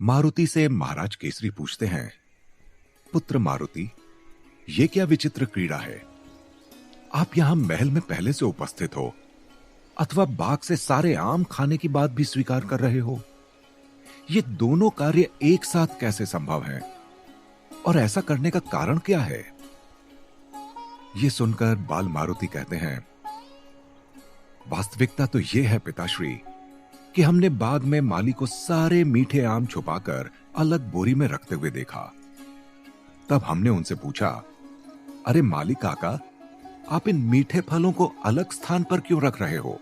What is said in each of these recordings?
मारुति से महाराज केसरी पूछते हैं, पुत्र मारुति, ये क्या विचित्र क्रीड़ा है? आप यहां महल में पहले से उपस्थित हो अथवा बाग से सारे आम खाने की बात भी स्वीकार कर रहे हो। ये दोनों कार्य एक साथ कैसे संभव हैं? और ऐसा करने का कारण क्या है? ये सुनकर बाल मारुति कहते हैं, वास्तविकता तो यह है पिताश्री कि हमने बाग में माली को सारे मीठे आम छुपाकर अलग बोरी में रखते हुए देखा। तब हमने उनसे पूछा, अरे माली काका, आप इन मीठे फलों को अलग स्थान पर क्यों रख रहे हो?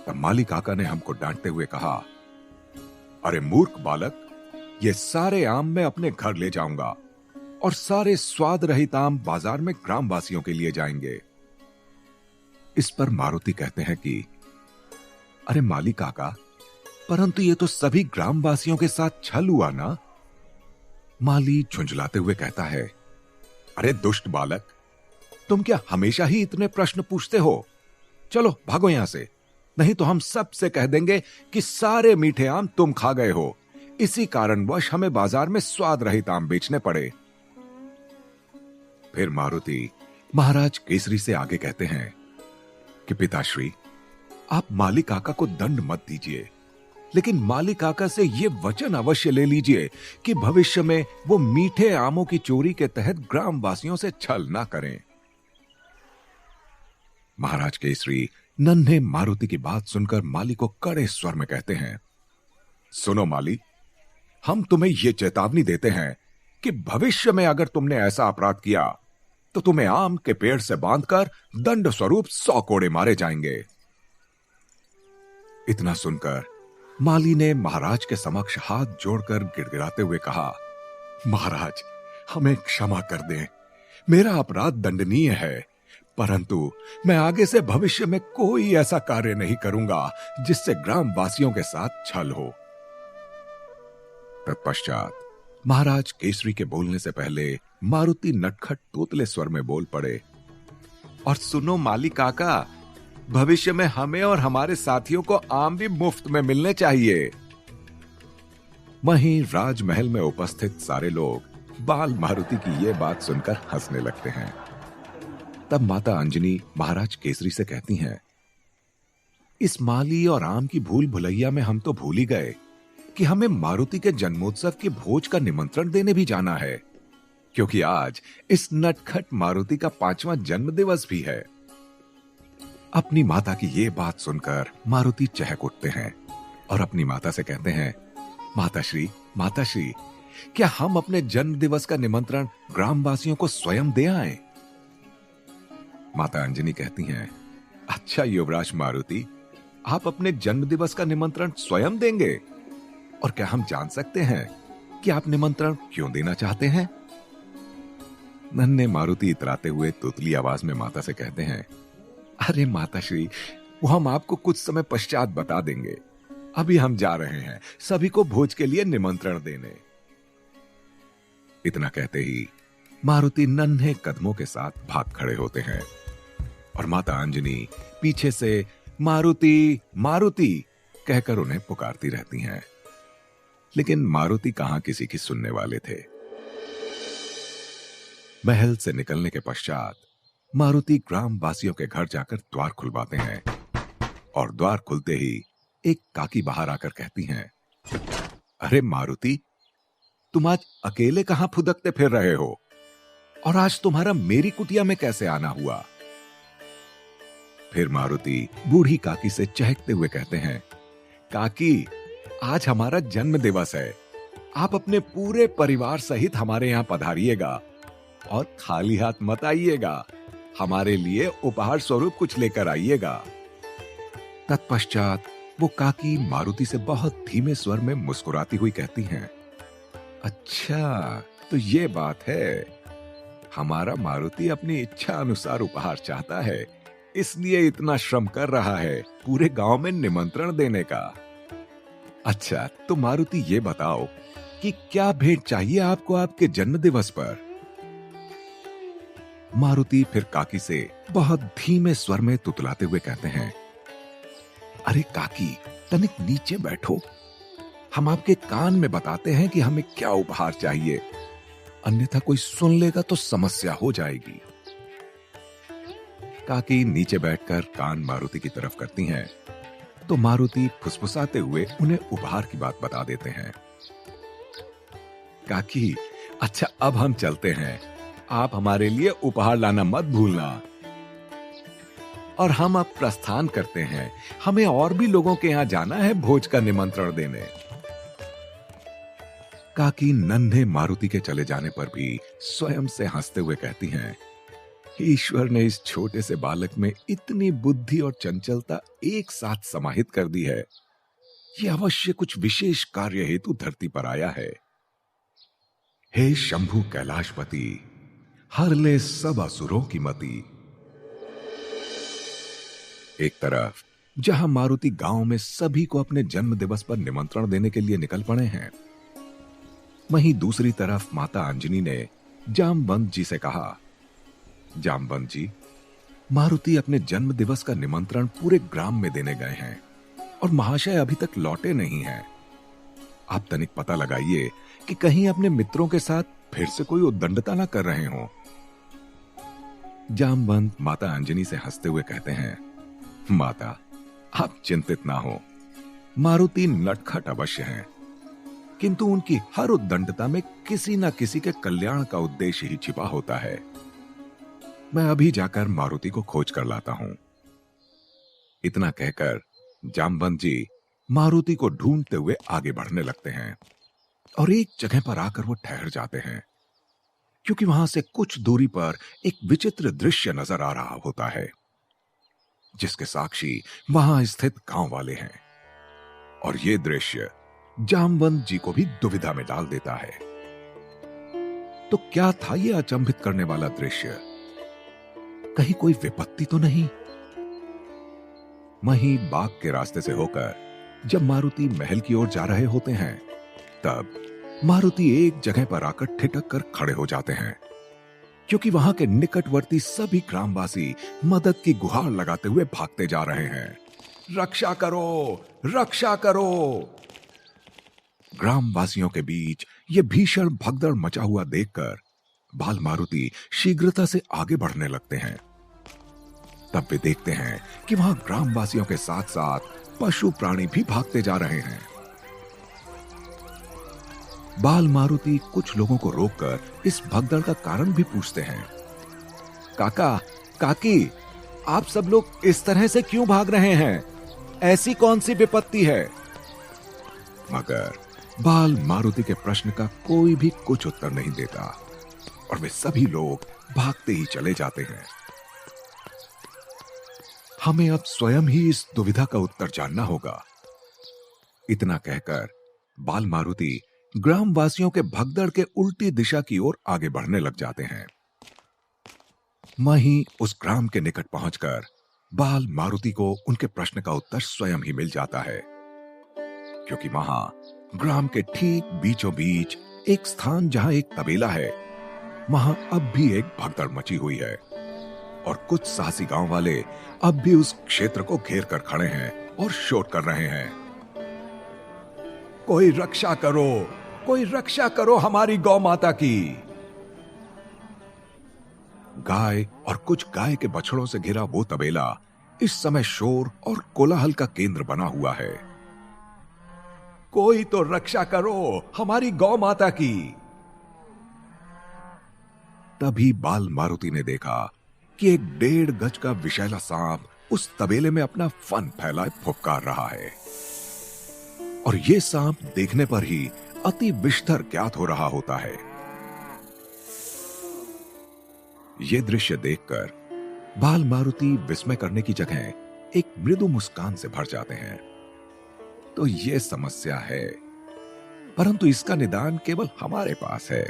तब माली काका ने हमको डांटते हुए कहा, अरे मूर्ख बालक, ये सारे आम मैं अपने घर ले जाऊंगा और सारे स्वाद रहित आम बाजार में ग्रामवासियों के लिए जाएंगे। इस पर मारुति कहते हैं कि अरे माली काका, परंतु ये तो सभी ग्रामवासियों के साथ छल हुआ ना। माली झुंझलाते हुए कहता है, अरे दुष्ट बालक, तुम क्या हमेशा ही इतने प्रश्न पूछते हो? चलो भागो यहां से, नहीं तो हम सबसे कह देंगे कि सारे मीठे आम तुम खा गए हो। इसी कारणवश हमें बाजार में स्वाद रहित आम बेचने पड़े। फिर मारुति महाराज केसरी से आगे कहते हैं कि पिताश्री, आप माली काका को दंड मत दीजिए, लेकिन माली काका से यह वचन अवश्य ले लीजिए कि भविष्य में वो मीठे आमों की चोरी के तहत ग्रामवासियों से छल ना करें। महाराज केसरी नन्हे मारुति की बात सुनकर माली को कड़े स्वर में कहते हैं, सुनो माली, हम तुम्हें यह चेतावनी देते हैं कि भविष्य में अगर तुमने ऐसा अपराध किया तो तुम्हें आम के पेड़ से बांधकर दंड स्वरूप 100 कोड़े मारे जाएंगे। इतना सुनकर माली ने महाराज के समक्ष हाथ जोड़कर गिड़गिड़ाते हुए कहा, महाराज, हमें क्षमा कर दें, मेरा अपराध दंडनीय है, परंतु मैं आगे से भविष्य में कोई ऐसा कार्य नहीं करूंगा जिससे ग्रामवासियों के साथ छल हो। तत्पश्चात महाराज केसरी के बोलने से पहले मारुति नटखट तोतले स्वर में बोल पड़े, और सुनो माली काका, भविष्य में हमें और हमारे साथियों को आम भी मुफ्त में मिलने चाहिए। वहीं राजमहल में उपस्थित सारे लोग बाल मारुति की यह बात सुनकर हंसने लगते हैं। तब माता अंजनी महाराज केसरी से कहती हैं, इस माली और आम की भूल भुलैया में हम तो भूल ही गए कि हमें मारुति के जन्मोत्सव के भोज का निमंत्रण देने भी जाना है, क्योंकि आज इस नटखट मारुति का 5वां जन्म दिवस भी है। अपनी माता की ये बात सुनकर मारुति चहक उठते हैं और अपनी माता से कहते हैं, माताश्री, माताश्री, क्या हम अपने जन्म दिवस का निमंत्रण ग्रामवासियों को स्वयं दे आए? माता अंजनी कहती हैं, अच्छा युवराज मारुति, आप अपने जन्म दिवस का निमंत्रण स्वयं देंगे? और क्या हम जान सकते हैं कि आप निमंत्रण क्यों देना चाहते हैं? नन्हे मारुति इतराते हुए तोतली आवाज में माता से कहते हैं, अरे माताश्री, वो हम आपको कुछ समय पश्चात बता देंगे। अभी हम जा रहे हैं सभी को भोज के लिए निमंत्रण देने। इतना कहते ही मारुति नन्हे कदमों के साथ भाग खड़े होते हैं और माता अंजनी पीछे से मारुति, मारुति कहकर उन्हें पुकारती रहती हैं। लेकिन मारुति कहां किसी की सुनने वाले थे। महल से निकलने के पश्चात मारुति ग्रामवासियों के घर जाकर द्वार खुलवाते हैं और द्वार खुलते ही एक काकी बाहर आकर कहती हैं, अरे मारुति, तुम आज अकेले कहां फुदकते फिर रहे हो? और आज तुम्हारा मेरी कुटिया में कैसे आना हुआ? फिर मारुति बूढ़ी काकी से चहकते हुए कहते हैं, काकी, आज हमारा जन्म दिवस है, आप अपने पूरे परिवार सहित हमारे यहां पधारिएगा और खाली हाथ मत आइएगा, हमारे लिए उपहार स्वरूप कुछ लेकर आइएगा। तत्पश्चात वो काकी मारुति से बहुत धीमे स्वर में मुस्कुराती हुई कहती हैं, अच्छा तो ये बात है, हमारा मारुति अपनी इच्छा अनुसार उपहार चाहता है, इसलिए इतना श्रम कर रहा है पूरे गांव में निमंत्रण देने का। अच्छा तो मारुति ये बताओ कि क्या भेंट चाहिए आपको आपके जन्म दिवस पर? मारुति फिर काकी से बहुत धीमे स्वर में तुतलाते हुए कहते हैं, अरे काकी, तनिक नीचे बैठो, हम आपके कान में बताते हैं कि हमें क्या उपहार चाहिए, अन्यथा कोई सुन लेगा तो समस्या हो जाएगी। काकी नीचे बैठकर कान मारुति की तरफ करती हैं, तो मारुति फुसफुसाते हुए उन्हें उपहार की बात बता देते हैं। काकी, अच्छा अब हम चलते हैं, आप हमारे लिए उपहार लाना मत भूलना। और हम अब प्रस्थान करते हैं, हमें और भी लोगों के यहां जाना है भोज का निमंत्रण देने। काकी नन्हे मारुति के चले जाने पर भी स्वयं से हंसते हुए कहती हैं, ईश्वर ने इस छोटे से बालक में इतनी बुद्धि और चंचलता एक साथ समाहित कर दी है। यह अवश्य कुछ विशेष कार्य हेतु धरती पर आया है। हे शंभु कैलाशपति, हर ले सब असुरों की मति। एक तरफ जहां मारुति गांव में सभी को अपने जन्म दिवस पर निमंत्रण देने के लिए निकल पड़े हैं, वहीं दूसरी तरफ माता अंजनी ने जामवंत जी से कहा, जामवंत जी, मारुति अपने जन्म दिवस का निमंत्रण पूरे ग्राम में देने गए हैं और महाशय अभी तक लौटे नहीं हैं। आप तनिक पता लगाइए कि कहीं अपने मित्रों के साथ फिर से कोई उद्दंडता ना कर रहे हो। जामवंत माता अंजनी से हंसते हुए कहते हैं, माता आप चिंतित ना हो, मारुति नटखट अवश्य हैं, किंतु उनकी हर उद्दंडता में किसी न किसी के कल्याण का उद्देश्य ही छिपा होता है। मैं अभी जाकर मारुति को खोज कर लाता हूं। इतना कहकर जामवंत जी मारुति को ढूंढते हुए आगे बढ़ने लगते हैं और एक जगह पर आकर वो ठहर जाते हैं, क्योंकि वहां से कुछ दूरी पर एक विचित्र दृश्य नजर आ रहा होता है, जिसके साक्षी वहां स्थित गांव वाले हैं। और ये दृश्य जामवंत जी को भी दुविधा में डाल देता है। तो क्या था ये अचंभित करने वाला दृश्य? कहीं कोई विपत्ति तो नहीं? वहीं बाग के रास्ते से होकर जब मारुति महल की ओर जा रहे होते हैं, तब मारुति एक जगह पर आकर ठिठक कर खड़े हो जाते हैं, क्योंकि वहां के निकटवर्ती सभी ग्रामवासी मदद की गुहार लगाते हुए भागते जा रहे हैं। रक्षा करो, रक्षा करो! ग्रामवासियों के बीच ये भीषण भगदड़ मचा हुआ देखकर बाल मारुति शीघ्रता से आगे बढ़ने लगते हैं। तब वे देखते हैं कि वहां ग्रामवासियों के साथ साथ पशु प्राणी भी भागते जा रहे हैं। बाल मारुति कुछ लोगों को रोककर इस भगदड़ का कारण भी पूछते हैं। काका, काकी, आप सब लोग इस तरह से क्यों भाग रहे हैं? ऐसी कौन सी विपत्ति है? मगर बाल मारुति के प्रश्न का कोई भी कुछ उत्तर नहीं देता और वे सभी लोग भागते ही चले जाते हैं। हमें अब स्वयं ही इस दुविधा का उत्तर जानना होगा। इतना कहकर बाल मारुति ग्रामवासियों के भगदड़ के उल्टी दिशा की ओर आगे बढ़ने लग जाते हैं। वहीं उस ग्राम के निकट पहुंचकर बाल मारुति को उनके प्रश्न का उत्तर स्वयं ही मिल जाता है, क्योंकि वहां ग्राम के ठीक बीचों बीच एक स्थान जहां एक तबेला है, वहां अब भी एक भगदड़ मची हुई है और कुछ साहसी गांव वाले अब भी उस क्षेत्र को घेर कर खड़े हैं और शोर कर रहे हैं। कोई रक्षा करो, कोई रक्षा करो हमारी गौ माता की। गाय और कुछ गाय के बछड़ों से घिरा वो तबेला इस समय शोर और कोलाहल का केंद्र बना हुआ है। कोई तो रक्षा करो हमारी गौ माता की। तभी बाल मारुति ने देखा कि एक 1.5 गज का विषैला सांप उस तबेले में अपना फन फैलाए फुफकार रहा है और ये सांप देखने पर ही अति विषधर ज्ञात हो रहा होता है। यह दृश्य देखकर बाल मारुति विस्मय करने की जगह एक मृदु मुस्कान से भर जाते हैं। तो यह समस्या है, परंतु इसका निदान केवल हमारे पास है।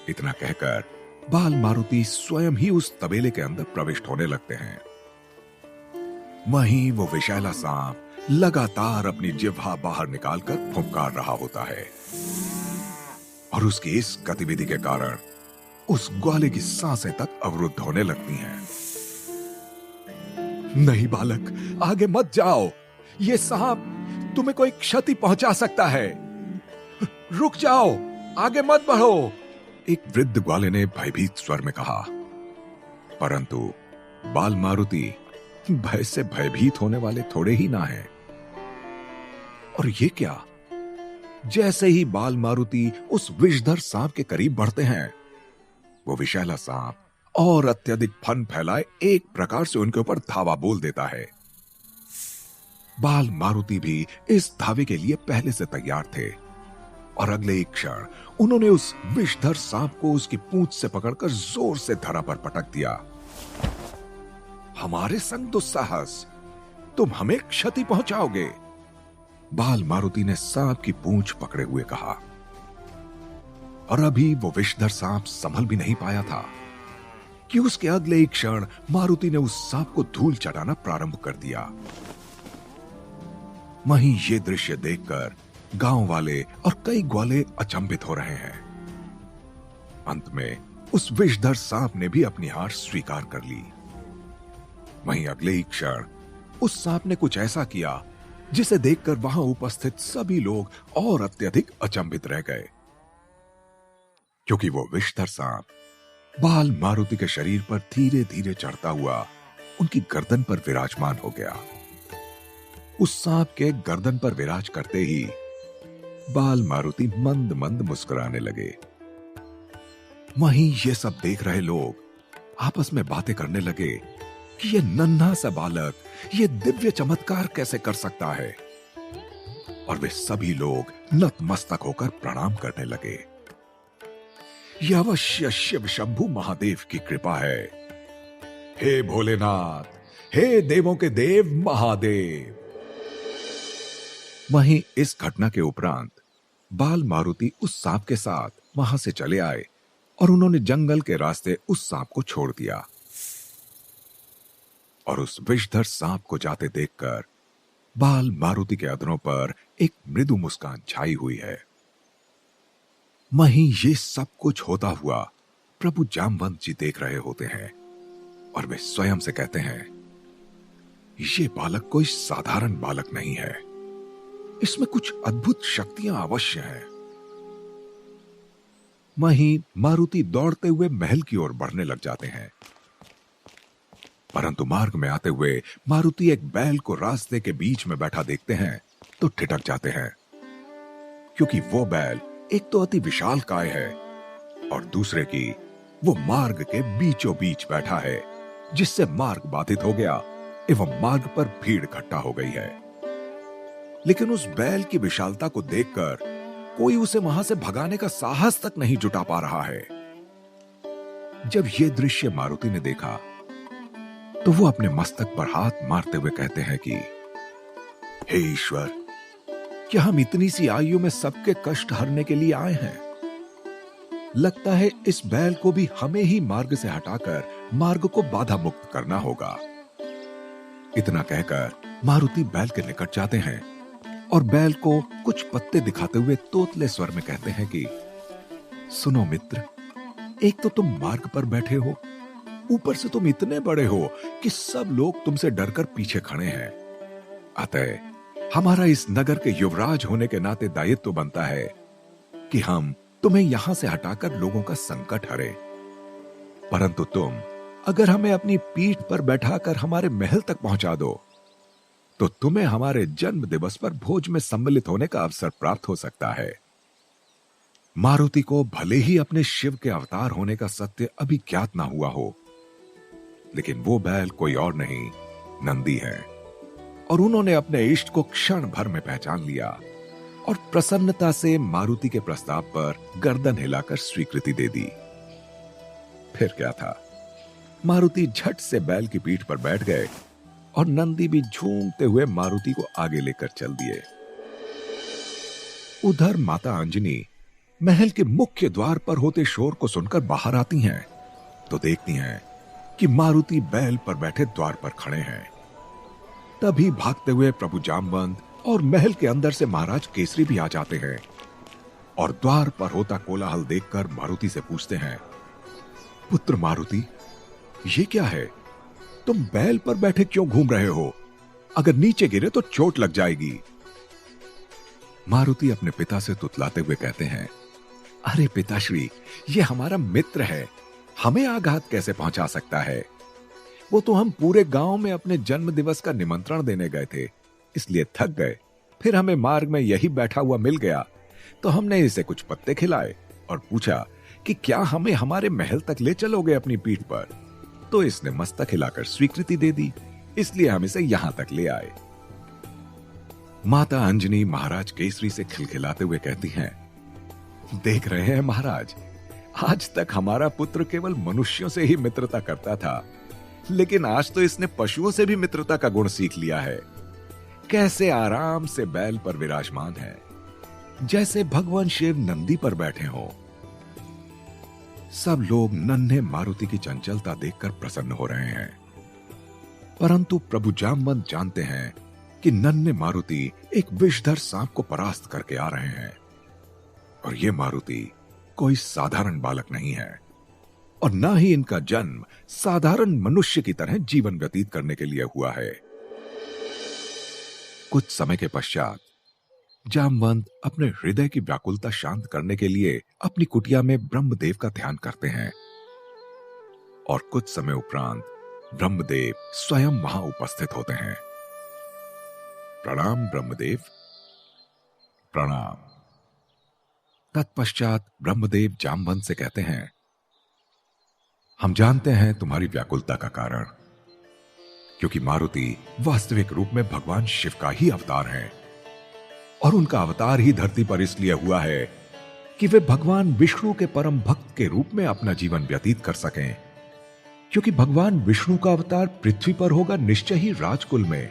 इतना कहकर बाल मारुति स्वयं ही उस तबेले के अंदर प्रविष्ट होने लगते हैं। वहीं वो विषैला सांप लगातार अपनी जिह्वा बाहर निकालकर फुंकार रहा होता है और उसकी इस गतिविधि के कारण उस ग्वाले की सांसें तक अवरुद्ध होने लगती हैं। नहीं बालक, आगे मत जाओ। ये सांप तुम्हें कोई क्षति पहुंचा सकता है। रुक जाओ, आगे मत बढ़ो, एक वृद्ध ग्वाले ने भयभीत स्वर में कहा। परंतु बाल मारुति भय से भयभीत होने वाले थोड़े ही ना हैं। और ये क्या, जैसे ही बाल मारुति उस विषधर सांप के करीब बढ़ते हैं, वो विषैला सांप और अत्यधिक फन फैलाए एक प्रकार से उनके ऊपर धावा बोल देता है। बाल मारुति भी इस धावे के लिए पहले से तैयार थे और अगले ही क्षण उन्होंने उस विषधर सांप को उसकी पूंछ से पकड़कर जोर से धरा पर पटक दिया। हमारे संग दुस्साहस, तुम हमें क्षति पहुंचाओगे, बाल मारुति ने सांप की पूंछ पकड़े हुए कहा। और अभी वो विषधर सांप संभल भी नहीं पाया था कि उसके अगले ही क्षण मारुति ने उस सांप को धूल चटाना प्रारंभ कर दिया। वहीं ये दृश्य देखकर गांव वाले और कई ग्वाले अचंभित हो रहे हैं। अंत में उस विषधर सांप ने भी अपनी हार स्वीकार कर ली। वहीं अगले ही क्षण उस सांप ने कुछ ऐसा किया जिसे देखकर वहां उपस्थित सभी लोग और अत्यधिक अचंभित रह गए, क्योंकि वो विषधर सांप बाल मारुति के शरीर पर धीरे धीरे चढ़ता हुआ उनकी गर्दन पर विराजमान हो गया। उस सांप के गर्दन पर विराज करते ही बाल मारुति मंद मंद मुस्कुराने लगे। वहीं ये सब देख रहे लोग आपस में बातें करने लगे कि ये नन्हा सा बालक ये दिव्य चमत्कार कैसे कर सकता है, और वे सभी लोग नतमस्तक होकर प्रणाम करने लगे। यह अवश्य शिव शंभु महादेव की कृपा है। हे भोलेनाथ, हे देवों के देव महादेव। वहीं इस घटना के उपरांत बाल मारुति उस सांप के साथ वहां से चले आए और उन्होंने जंगल के रास्ते उस सांप को छोड़ दिया। और उस विषधर सांप को जाते देखकर बाल मारुति के अधरों पर एक मृदु मुस्कान छाई हुई है। वहीं ये सब कुछ होता हुआ प्रभु जामवंत जी देख रहे होते हैं और वे स्वयं से कहते हैं, ये बालक कोई साधारण बालक नहीं है, इसमें कुछ अद्भुत शक्तियां अवश्य हैं। वहीं मारुति दौड़ते हुए महल की ओर बढ़ने लग जाते हैं, परंतु मार्ग में आते हुए मारुति एक बैल को रास्ते के बीच में बैठा देखते हैं तो ठिठक जाते हैं, क्योंकि वो बैल एक तो अति विशाल काय है और दूसरे की वो मार्ग के बीचों बीच बैठा है, जिससे मार्ग बाधित हो गया एवं मार्ग पर भीड़ इकट्ठा हो गई है। लेकिन उस बैल की विशालता को देखकर कोई उसे वहां से भगाने का साहस तक नहीं जुटा पा रहा है। जब ये दृश्य मारुति ने देखा तो वो अपने मस्तक पर हाथ मारते हुए कहते हैं कि हे ईश्वर, क्या हम इतनी सी आयु में सबके कष्ट हरने के लिए आए हैं? लगता है इस बैल को भी हमें ही मार्ग से हटाकर मार्ग को बाधा मुक्त करना होगा। इतना कहकर मारुति बैल के निकट जाते हैं और बैल को कुछ पत्ते दिखाते हुए तोतले स्वर में कहते हैं कि सुनो मित्र, एक तो तुम मार्ग पर बैठे हो, ऊपर से तुम इतने बड़े हो कि सब लोग तुमसे डरकर पीछे खड़े हैं। अतः हमारा इस नगर के युवराज होने के नाते दायित्व बनता है कि हम तुम्हें यहां से हटाकर लोगों का संकट हरे। परंतु तुम अगर हमें अपनी पीठ पर बैठाकर हमारे महल तक पहुंचा दो तो तुम्हें हमारे जन्म दिवस पर भोज में सम्मिलित होने का अवसर प्राप्त हो सकता है। मारुति को भले ही अपने शिव के अवतार होने का सत्य अभी ज्ञात ना हुआ हो, लेकिन वो बैल कोई और नहीं, नंदी है, और उन्होंने अपने इष्ट को क्षण भर में पहचान लिया और प्रसन्नता से मारुति के प्रस्ताव पर गर्दन हिलाकर स्वीकृति दे दी। फिर क्या था, मारुति झट से बैल की पीठ पर बैठ गए और नंदी भी झूमते हुए मारुति को आगे लेकर चल दिए। उधर माता अंजनी महल के मुख्य द्वार पर होते शोर को सुनकर बाहर आती हैं तो देखती हैं कि मारुति बैल पर बैठे द्वार पर खड़े हैं। तभी भागते हुए प्रभु जामवंत और महल के अंदर से महाराज केसरी भी आ जाते हैं और द्वार पर होता कोलाहल देखकर मारुति से पूछते हैं, पुत्र मारुति, ये क्या है? तुम बैल पर बैठे क्यों घूम रहे हो? अगर नीचे गिरे तो चोट लग जाएगी। मारुति अपने पिता से तुतलाते हुए कहते हैं, अरे पिताश्री, ये हमारा मित्र है, हमें आघात कैसे पहुंचा सकता है? वो तो हम पूरे गांव में अपने जन्म दिवस का निमंत्रण देने गए थे, इसलिए थक गए। फिर हमें मार्ग में यही बैठा हुआ मिल गया, तो हमने इसे कुछ पत्ते खिलाए और पूछा कि क्या हमें हमारे महल तक ले चलोगे अपनी पीठ पर? तो इसने मस्तक हिलाकर स्वीकृति दे दी, इसलिए हम इसे यहां तक ले आए। माता अंजनी महाराज केसरी से खिलखिलाते हुए कहती हैं, देख रहे हैं महाराज, आज तक हमारा पुत्र केवल मनुष्यों से ही मित्रता करता था, लेकिन आज तो इसने पशुओं से भी मित्रता का गुण सीख लिया है। कैसे आराम से बैल पर विराजमान है, जैसे भगवान शिव नंदी पर बैठे हो। सब लोग नन्हे मारुति की चंचलता देखकर प्रसन्न हो रहे हैं, परंतु प्रभु जामवंत जानते हैं कि नन्हे मारुति एक विषधर सांप को परास्त करके आ रहे हैं, और ये मारुति कोई साधारण बालक नहीं है, और ना ही इनका जन्म साधारण मनुष्य की तरह जीवन व्यतीत करने के लिए हुआ है। कुछ समय के पश्चात जामवंत अपने हृदय की व्याकुलता शांत करने के लिए अपनी कुटिया में ब्रह्मदेव का ध्यान करते हैं, और कुछ समय उपरांत ब्रह्मदेव स्वयं वहां उपस्थित होते हैं। प्रणाम ब्रह्मदेव। प्रणाम। तत्पश्चात ब्रह्मदेव जामवंत से कहते हैं, हम जानते हैं तुम्हारी व्याकुलता का कारण, क्योंकि मारुति वास्तविक रूप में भगवान शिव का ही अवतार है, और उनका अवतार ही धरती पर इसलिए हुआ है कि वे भगवान विष्णु के परम भक्त के रूप में अपना जीवन व्यतीत कर सकें। क्योंकि भगवान विष्णु का अवतार पृथ्वी पर होगा निश्चय ही राजकुल में,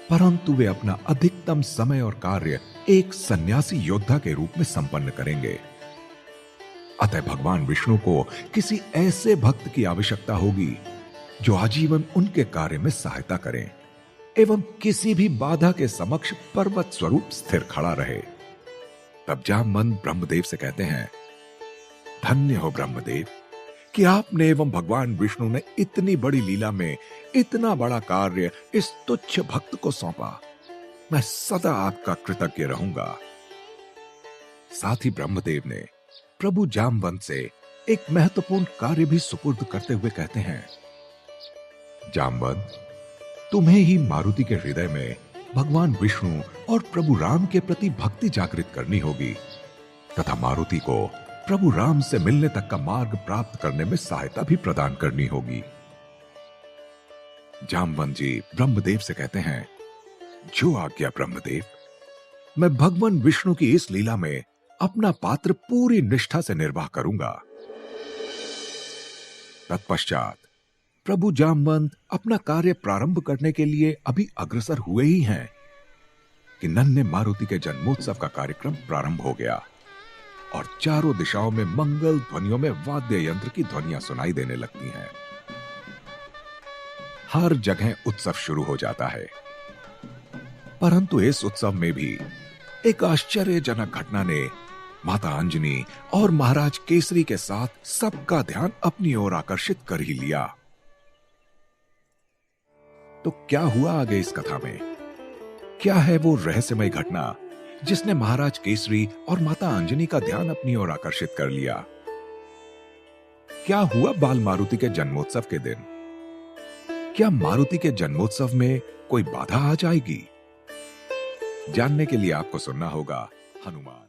परंतु वे अपना अधिकतम समय और कार्य एक सन्यासी योद्धा के रूप में संपन्न करेंगे। अतः भगवान विष्णु को किसी ऐसे भक्त की आवश्यकता होगी जो आजीवन उनके कार्य में सहायता करें एवं किसी भी बाधा के समक्ष पर्वत स्वरूप स्थिर खड़ा रहे। तब जामवंत ब्रह्मदेव से कहते हैं, धन्य हो ब्रह्मदेव कि आपने एवं भगवान विष्णु ने इतनी बड़ी लीला में इतना बड़ा कार्य इस तुच्छ भक्त को सौंपा। मैं सदा आपका कृतज्ञ रहूंगा। साथ ही ब्रह्मदेव ने प्रभु जामवंत से एक महत्वपूर्ण कार्य भी सुपुर्द करते हुए कहते हैं, जामवंत, तुम्हें ही मारुति के हृदय में भगवान विष्णु और प्रभु राम के प्रति भक्ति जागृत करनी होगी, तथा मारुति को प्रभु राम से मिलने तक का मार्ग प्राप्त करने में सहायता भी प्रदान करनी होगी। जामवंत जी ब्रह्मदेव से कहते हैं, जो आज्ञा ब्रह्मदेव। मैं भगवान विष्णु की इस लीला में अपना पात्र पूरी निष्ठा से निर्वाह करूंगा। तत्पश्चात प्रभु जामवंत अपना कार्य प्रारंभ करने के लिए अभी अग्रसर हुए ही हैं कि नन्हे मारुति के जन्मोत्सव का कार्यक्रम प्रारंभ हो गया, और चारों दिशाओं में मंगल ध्वनियों में वाद्य यंत्र की ध्वनियां सुनाई देने लगती हैं। हर जगह उत्सव शुरू हो जाता है, परंतु इस उत्सव में भी एक आश्चर्यजनक घटना ने माता अंजनी और महाराज केसरी के साथ सबका ध्यान अपनी ओर आकर्षित कर ही लिया। तो क्या हुआ आगे इस कथा में? क्या है वो रहस्यमय घटना जिसने महाराज केसरी और माता अंजनी का ध्यान अपनी ओर आकर्षित कर लिया? क्या हुआ बाल मारुति के जन्मोत्सव के दिन? क्या मारुति के जन्मोत्सव में कोई बाधा आ जाएगी? जानने के लिए आपको सुनना होगा हनुमान।